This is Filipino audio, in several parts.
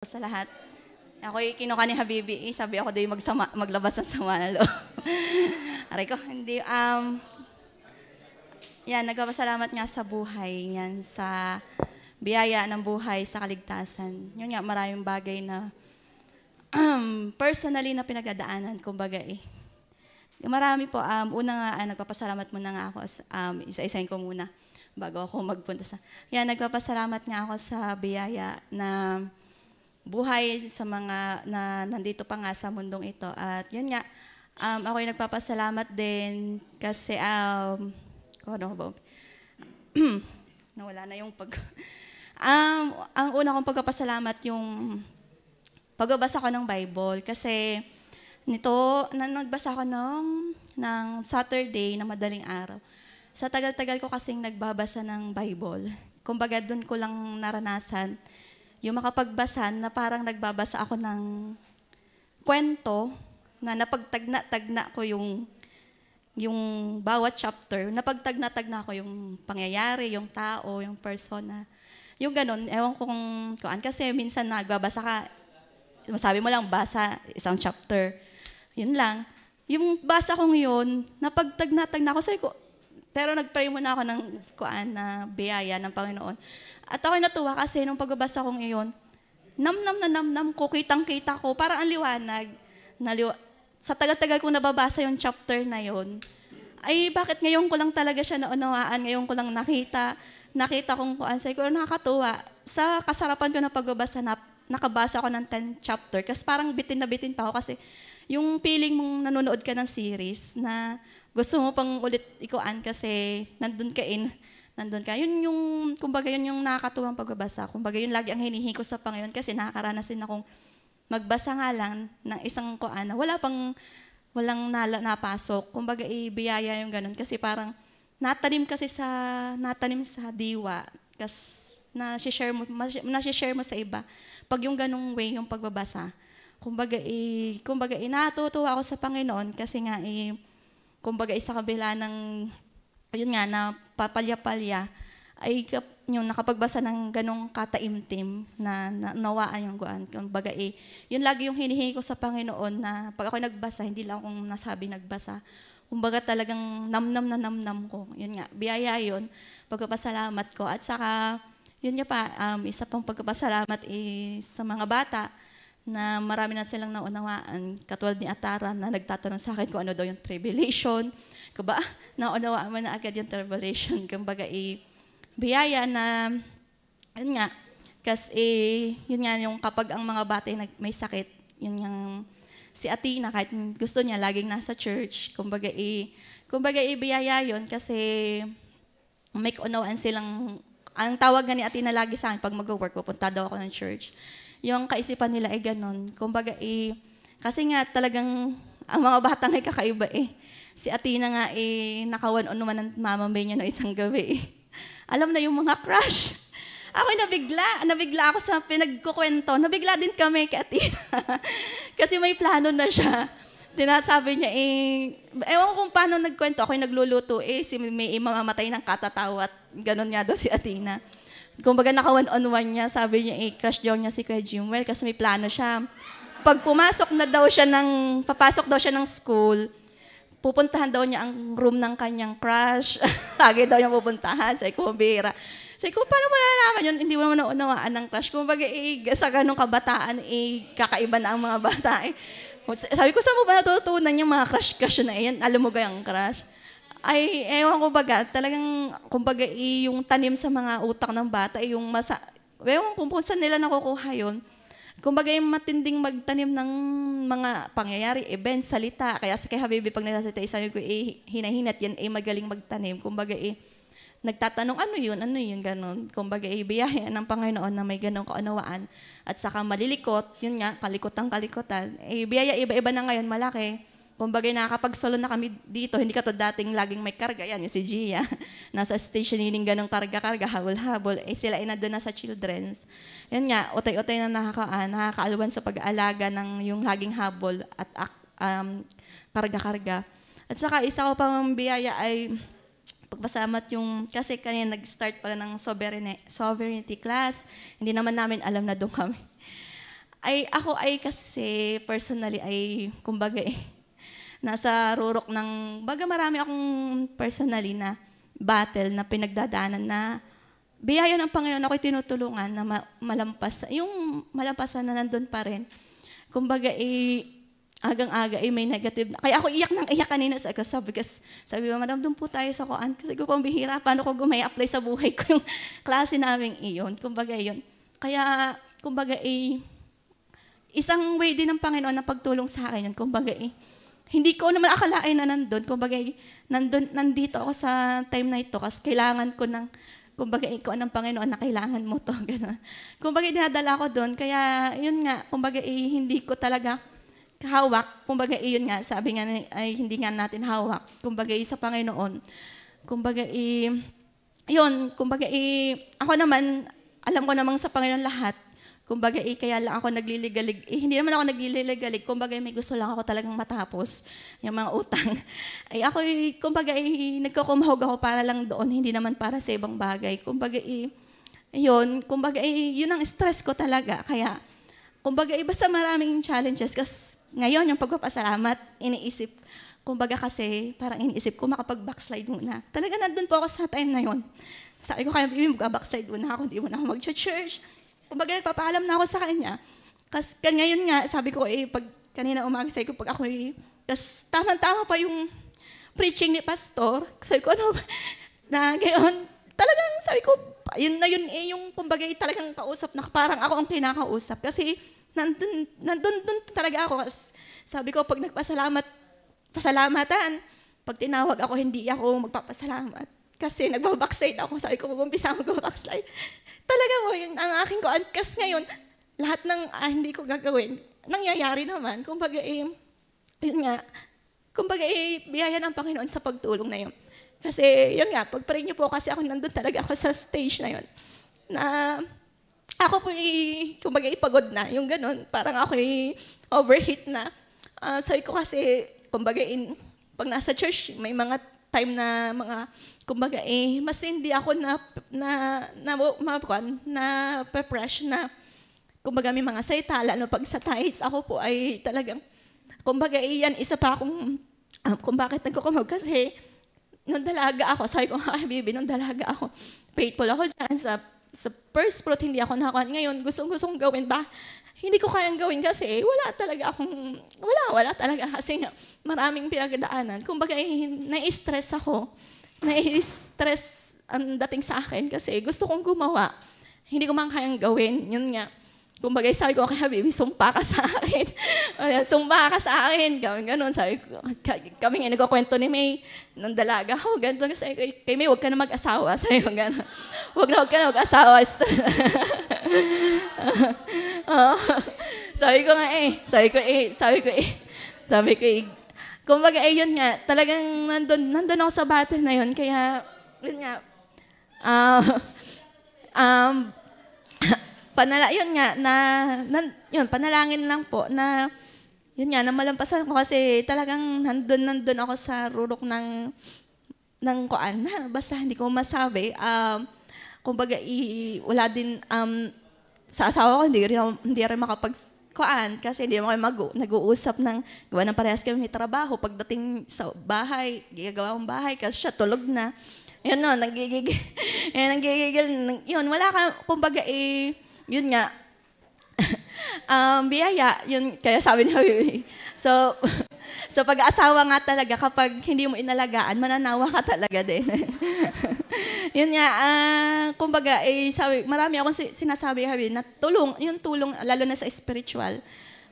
Sa lahat. Ako'y kinuha ni Habibi, sabi ako do'y maglabas ng sama ng loob. Aray ko, hindi, yan, nagpapasalamat nga sa buhay, yan, sa biyaya ng buhay, sa kaligtasan. Yun nga, maraming bagay na personally na pinagdadaanan, kumbaga eh. Marami po, una nga, nagpapasalamat muna nga ako, isa-isahin ko muna bago ako magpunta sa... Yan, nagpapasalamat nga ako sa biyaya na buhay sa mga na nandito pa nga sa mundong ito. At yun nga, ako'y nagpapasalamat din kasi, ano ba? Nawala na yung pag... ang una kong pagpapasalamat yung pagbabasa ko ng Bible. Kasi nito, nagbasa ko ng Saturday na madaling araw. Sa tagal-tagal ko kasing nagbabasa ng Bible. Kumbaga doon ko lang naranasan yung makapagbasa na parang nagbabasa ako ng kwento na napagtagna-tagna ko yung bawat chapter, napagtagna-tagna ko yung pangyayari, yung tao, yung persona. Yung ganun, ewan ko kung kasi minsan nagbabasa ka, masabi mo lang, basa isang chapter. Yun lang. Yung basa kong yun, napagtagna-tagna ko, sabi ko, pero nag-pray muna ako ng na biyaya ng Panginoon. At ako'y natuwa kasi nung pagbabasa kong iyon, namnam ko, kitang-kita ko, parang ang liwanag. Sa tagal-tagal kong nababasa yung chapter na yon, ay bakit ngayon ko lang talaga siya naunawaan, ngayon ko lang nakita kong sabi ko, nakakatuwa. Sa kasarapan ko na pagbabasa, nakabasa ko ng 10 chapter, kasi parang bitin na bitin pa ako kasi yung feeling mong nanonood ka ng series na gusto mo pang ulit ikuan kasi nandun ka. Yun yung, kumbaga yun yung nakakatuwang pagbabasa. Kumbaga yun lagi ang hinihingi ko sa Panginoon kasi nakakaranas din akong magbasa nga lang ng isang kuan na walang napasok. Kumbaga ibiyaya yung ganun kasi parang natanim sa diwa kasi na-share mo sa iba. Pag yung ganung way yung pagbabasa. Kumbaga natutuwa ako sa Panginoon kasi nga kumbaga sa kabila ng yun nga, na papalya-palya, ay yung nakapagbasa ng ganong kataimtim na nawaan yung guan. Kumbaga yun lagi yung hinihingi ko sa Panginoon na pag ako nagbasa, hindi lang akong nasabi nagbasa. Kumbaga talagang namnam ko. Yun nga, biyaya yun, pagpapasalamat ko. At saka, yun nga pa, isa pang pagpapasalamat sa mga bata na marami na silang naunawaan. Katulad ni Atara na nagtatanong sa akin kung ano daw yung tribulation. Kaba, naunawaan mo na agad yung tribulation. Kumbaga, biyaya na, yun nga, kasi yun nga yung kapag ang mga bata may sakit, yun yung si Atina, kahit gusto niya, laging nasa church. Kumbaga, biyaya yun kasi may kaunawaan silang, ang tawag nga ni Atina lagi sa akin, pag mag-work, pupunta daw ako ng church. Yung kaisipan nila ay ganon. Kumbaga, kasi nga talagang, ang mga bata ay kakaiba Si Atina nga naka-one-on-one ng mama niya no isang gabi Alam na yung mga crush. Ako'y nabigla ako sa pinagkukwento. Nabigla din kami kay Atina. Kasi may plano na siya. Sabi niya, ewan ko kung paano nagkwento. Ako'y nagluluto, may mamamatay ng katatawa at ganon nga daw si Atina. Kumbaga naka-one-on-one niya, sabi niya, crush daw niya si Kuya Jimwell kasi may plano siya. Pag papasok daw siya ng school, pupuntahan daw niya ang room ng kanyang crush. Lagi daw niya pupuntahan. Sabi ko, bira. Sabi ko, paano malalaman yun? Hindi mo naman naunawaan ng crush. Kumbaga, sa ganong kabataan, kakaiba na ang mga bata. Sabi ko, saan mo ba natutunan yung mga crush na yan? Alam mo gayang crush? Ay, ewan ko baga, talagang, kumbaga, yung tanim sa mga utak ng bata, ewan kung saan nila nakukuha yun. Kumbaga, yung matinding magtanim ng mga pangyayari, event, salita. Kaya kay Habibi, pag nagsasalita, sabi ko, hinahinat yan, magaling magtanim. Kumbaga, nagtatanong, ano yun, ganon. Kumbaga, biyaya ng Panginoon na may ganong kaunawaan. At saka malilikot, yun nga, kalikutan. Biyaya, iba-iba na ngayon, malaki. Kumbaga, nakakapag-solo na kami dito, hindi ka to dating laging may karga. Yan, yung si Gia. Nasa station yun, ganong karga-karga, habol-habol. Sila ay nandun na sa children's. Yan nga, utay-utay na nakakaalwan sa pag-aalaga ng yung laging habol at karga-karga. At saka, isa ko pang biyaya ay pagpasamat yung, kasi kanina nag-start pala ng sovereignty class. Hindi naman namin alam na doon kami. Ako ay kasi personally ay, kumbaga nasa rurok ng, baga marami akong personally na battle na pinagdadaanan na biyaya ng Panginoon ako'y tinutulungan na malampas, yung malampasan na nandun pa rin. Kumbaga agang-aga may negative. Kaya ako iyak ng iyak kanina sa sabi mo, madam, doon po tayo sa kuan. Kasi ko pang bihira, paano ko apply sa buhay ko yung klase namin iyon. Kumbaga yun. Kaya, kumbaga isang way din ng Panginoon na pagtulong sa akin yun. Kumbaga hindi ko naman akalain na nandun. Kumbaga nandito ako sa time na ito kasi kailangan ko ng, kumbaga ikaw ng Panginoon na kailangan mo to. Ganun. Kumbaga dinadala ko doon. Kaya yun nga, kumbaga hindi ko talaga hawak, kumbaga iyon nga, sabi nga ay hindi nga natin hawak, kumbaga sa Panginoon, kumbaga yun, kumbaga ako naman, alam ko namang sa Panginoon lahat, kumbaga kaya lang ako nagliligalig, hindi naman ako nagliligalig, kumbaga may gusto lang ako talagang matapos, yung mga utang. Ako, kumbaga nagkakumahog ako para lang doon, hindi naman para sa ibang bagay, kumbaga yun, kumbaga yun ang stress ko talaga, kaya, kumbaga basta maraming challenges, kasi ngayon, yung pagpapasalamat, iniisip, kumbaga kasi, parang iniisip ko, makapag-backslide muna. Talaga nandun po ako sa time na yon. Sabi ko, kaya bibi, mag-backslide muna ako, hindi muna ako mag-church. Kumbaga, nagpapaalam na ako sa kanya. Kasi ngayon nga, sabi ko, pag kanina umaga, sabi ko, pag ako tas tama-tama pa yung preaching ni pastor, sabi ko, ano, na ngayon, talagang sabi ko, yun na yun yung kumbaga talagang kausap na parang ako ang kinakausap. Kasi, nandun talaga ako. Sabi ko, pag pasalamatan, pag tinawag ako, hindi ako magpapasalamat. Kasi nagbabackslide ako. Sabi ko, mag-umpisa ako mag-backslide. Talaga mo, yun ang aking kuan. Kasi ngayon, lahat ng hindi ko gagawin, nangyayari naman. Kumbaga, yun nga, kumbaga, biyaya ng Panginoon sa pagtulong na yun. Kasi, yun nga, pag-pray niyo po, kasi ako nandun talaga ako sa stage na yun. Na, ako po kumbaga ipagod na, yung ganun, parang ako overheat na. Sabi ko kasi, kumbaga pag nasa church, may mga time na mga, kumbaga mas hindi ako na pe-fresh na, kumbaga may mga salita, lalo pag sa tithes, ako po ay talagang, kumbaga yan, isa pa akong, kung bakit nagkukumag, kasi, nung dalaga ako, sabi ko, ay baby, nung dalaga ako, faithful ako dyan sa first fruit, hindi ako nakakuha. Ngayon, gustong gawin ba? Hindi ko kayang gawin kasi wala talaga kasi maraming pinagdaanan. Kumbaga, na-stress ako. Na-stress ang dating sa akin kasi gusto kong gumawa. Hindi ko man kayang gawin. Yun nga. Kumbaga, sabi ko, kaya baby, sumpa ka sa akin. Sumpa ka sa akin. Gano'n. Sabi ko, kami nga nagkakwento ni May, nung dalaga ako, gano'n. Kasi kay May, huwag ka na mag-asawa. Sabi ko, gano'n. Huwag ka na mag-asawa. Sabi ko nga kumbaga, yun nga, talagang nandun ako sa battle na yun. Kaya, yun nga, panalangin lang po na yun nga, na malampasan ko kasi talagang nandun ako sa rurok ng kuan. Basta hindi ko masabi. Kumbaga, wala din, sa asawa ko, hindi rin makapag-kuan kasi hindi naman kayo nag-uusap ng gawa ng parehas kami may trabaho. Pagdating sa bahay, gagawa ng bahay kasi siya tulog na. Yun no, nagigigil. Yun, wala ka, kumbaga yun nga, biyaya, yun, kaya sabi niya, so pag-aasawa nga talaga, kapag hindi mo inalagaan, mananawa ka talaga din. Yun nga, kumbaga, sabi, marami akong sinasabi, na tulong, lalo na sa spiritual.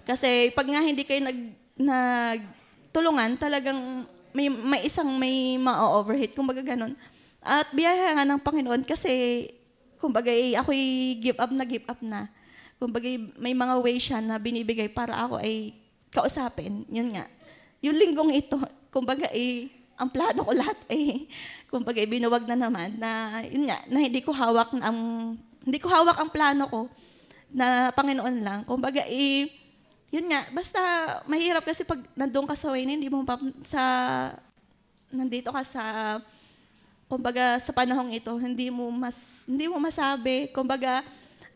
Kasi pag nga hindi kayo nagtulungan, talagang may isang ma-overhit, kumbaga ganun. At biyaya nga ng Panginoon kasi, kumbaga, ako'y give up na. Kumbaga, may mga way siya na binibigay para ako ay kausapin. Yun nga. Yung linggong ito, kumbaga, ang plano ko lahat kumbaga, binuwag na naman na, yun nga, na hindi ko hawak ang plano ko na Panginoon lang. Kumbaga, yun nga, basta mahirap kasi pag nandun ka sa way na, nandito ka sa, kumbaga, sa panahong ito, hindi mo masabi. Kumbaga,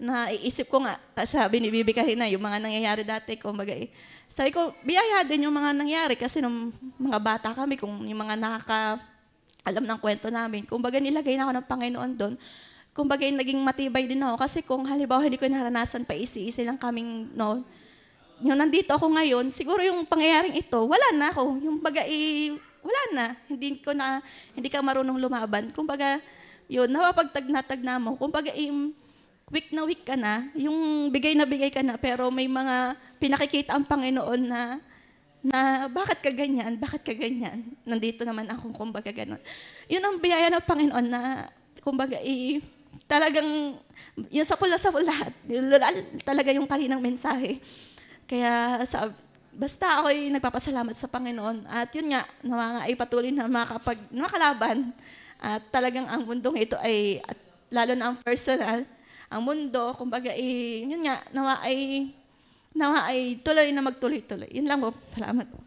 naiisip ko nga, sabi ni Bibi kanina, yung mga nangyayari dati, kumbaga sabi ko, biyaya din yung mga nangyari kasi nung mga bata kami, kung yung mga alam ng kwento namin, kumbaga nilagay na ako ng Panginoon doon. Kumbaga naging matibay din ako kasi kung halimbawa hindi ko naranasan pa isi-isi lang kaming no, yung nandito ako ngayon, siguro yung pangyayaring ito, wala na ako. Yung baga wala na. Hindi ka marunong lumaban. Kumbaga, yun, napapagtag-natag na mo. Kumbaga, weak na weak ka na. Yung bigay na bigay ka na, pero may mga pinakikita ang Panginoon na bakit ka ganyan? Bakit ka ganyan? Nandito naman ako, kumbaga gano'n. Yun ang biyaya ng Panginoon na, kumbaga, talagang, yung sa pula lahat, talaga yung kaninang mensahe. Kaya basta ako'y nagpapasalamat sa Panginoon. At yun nga, ay patuloy na makalaban. At talagang ang mundong ito ay, at lalo na ang personal, ang mundo, kumbaga, yun nga, nawa ay tuloy na magtuloy-tuloy. Yun lang po. Salamat po.